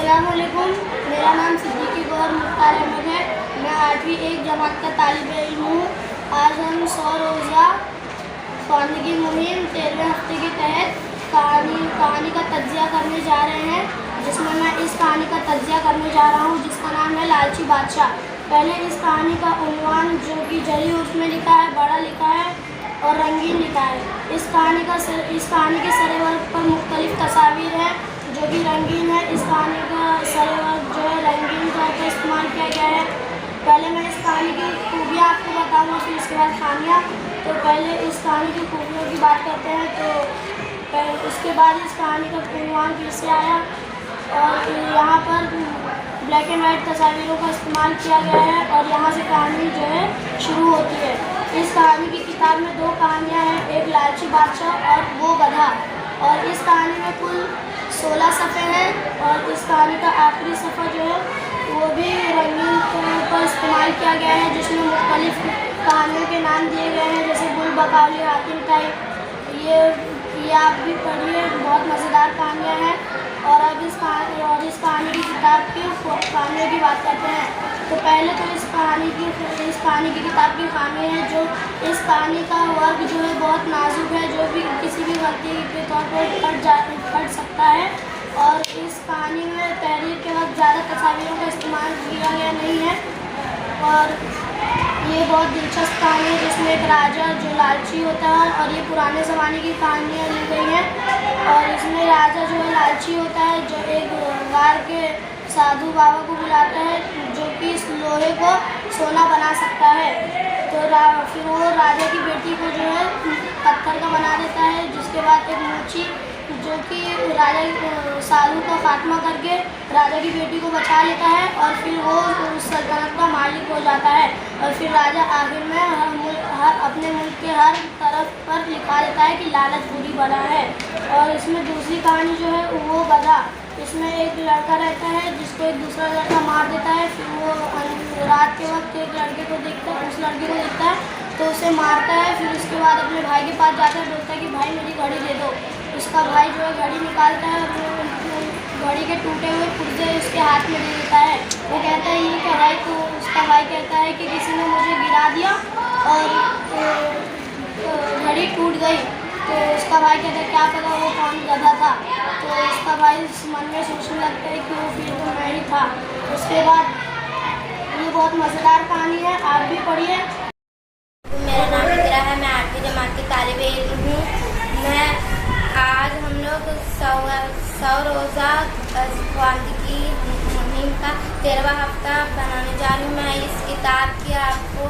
अस्सलामुअलैकुम। मेरा नाम सिद्दीकी गौहर मुख्तार अहमद है। मैं 8वीं एक जमात का तालिब इल्म हूँ। आज हम 100 रोज़ा ख़वानगी मुहिम 13वें हफ्ते के तहत कहानी का तज्ज़िया करने जा रहे हैं, जिसमें मैं इस कहानी का तज्ज़िया करने जा रहा हूँ जिसका नाम है लालची बादशाह। पहले इस कहानी का उन्वान जो कि जली उसमें लिखा है, बड़ा लिखा है और रंगीन लिखा है। इस कहानी के सरे वर्ग पर मुख्तलिफ तस्वीर है जो कि रंगीन है। इस कहानी का सरे वर्ग जो है रंगीन तौर पर इस्तेमाल किया गया है। पहले मैं इस कहानी की खूबियाँ आपको बताऊँगा, फिर इसके बाद खामियाँ। तो पहले इस कहानी की खूबियों की बात करते हैं। तो उसके बाद इस कहानी का उन्वान फिर से आया और यहाँ पर ब्लैक एंड वाइट तस्वीरों का इस्तेमाल किया गया है और यहाँ से कहानी जो है शुरू होती है। इस कहानी की किताब में 2 कहानियाँ हैं, एक लालची बादशाह और वो गधा। और इस कहानी में कुल 16 सफ़े हैं और इस कहानी का आखिरी सफ़ा जो है वो भी रंगीन पर इस्तेमाल किया गया है, जिसमें मुख्तलिफ कहानियों के नाम दिए गए हैं, जैसे गुल बकावली, हातिम ताई। ये आप भी पढ़िए, बहुत मज़ेदार कहानियाँ हैं। और अब इस कहानी की किताब की खामियों की बात करते हैं। तो पहले तो इस कहानी की किताब की खामी है जो इस कहानी का वर्ग जो है बहुत नाजुक है, जो भी किसी भी गलती के तौर पर फट सकता है। और इस कहानी में तहरीर के वक्त ज़्यादा तस्वीरों का इस्तेमाल किया गया नहीं है। और ये बहुत दिलचस्प कहानी है जिसमें एक राजा जो लालची होता है, और ये पुराने ज़माने की कहानियाँ ली गई हैं। और इसमें राजा जो है लालची होता है, जो एक गार के साधु बाबा को बुलाता है जो कि इस लोहे को सोना बना सकता है। तो फिर वो राजा की बेटी को जो है पत्थर का बना देता है, जिसके बाद एक मोची जो कि राजा साधु का खात्मा करके राजा की बेटी को बचा लेता है और फिर वो उस सल्तनत का मालिक हो जाता है। और फिर राजा आखिर में अपने मुल्क के हर तरफ पर लिखा देता है कि लालच बुरी बला है। और इसमें दूसरी कहानी जो है वो गधा। इसमें एक लड़का रहता है जिसको एक दूसरा लड़का मार देता है। फिर वो रात के वक्त एक लड़के को देखता है, उस लड़के को देखता है तो उसे मारता है। फिर उसके बाद अपने भाई के पास जाता है, बोलता है कि भाई मेरी घड़ी दे दो। उसका भाई जो है घड़ी निकालता है और घड़ी के टूटे हुए पुर्जे उसके हाथ में दे देता है। वो कहता है ये क्या भाई? तो उसका भाई कहता है कि किसी ने मुझे गिरा दिया और घड़ी टूट गई। तो उसका भाई कहता है क्या पता वो कौन गधा था। तो उसका भाई मन में सोचने लगता है कि वो फिर तो मैं ही था। उसके बाद ये बहुत मज़ेदार कहानी है, आप भी पढ़िए। मेरा नाम इकरा है, मैं 8वीं जमात की तालिब इल्म हूँ। आज हम लोग 100 रोज़ा ख़वानगी मुहिम का 13वां हफ्ता बनाने जा रही हूँ। मैं इस किताब की आपको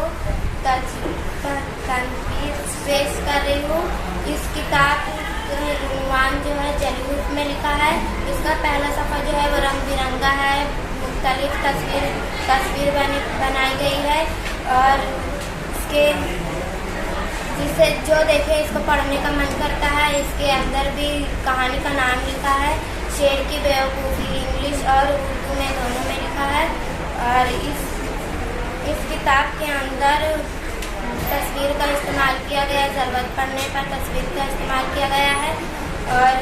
तनवीर पेश कर रही हूँ। इस किताब उन्वान जो है जलूस में लिखा है। इसका पहला सफ़ा जो है वो रंग बिरंगा है, मुख्तलिफ तस्वीर बनाई गई है और इसके जिसे जो देखे इसको पढ़ने का मन करता है। इसके अंदर भी कहानी का नाम लिखा है, शेर की बेवकूफ़ी, इंग्लिश और उर्दू में दोनों में लिखा है। और इस किताब के अंदर तस्वीर का इस्तेमाल किया गया है, ज़रूरत पड़ने पर तस्वीर का इस्तेमाल किया गया है। और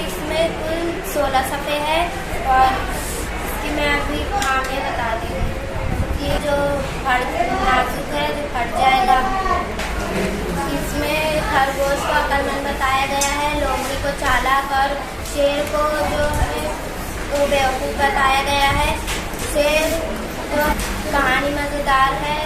इसमें कुल 16 सफ़े हैं और इसकी मैं अभी खामियाँ बता दी हूँ। ये जो नाजुक है जो फट जाएगा। इसमें खरगोश को अक्लमंद बताया गया है, लोमड़ी को चालाक और शेर को जो है वो बेवकूफ़ बताया गया है। शेर तो कहानी मज़ेदार है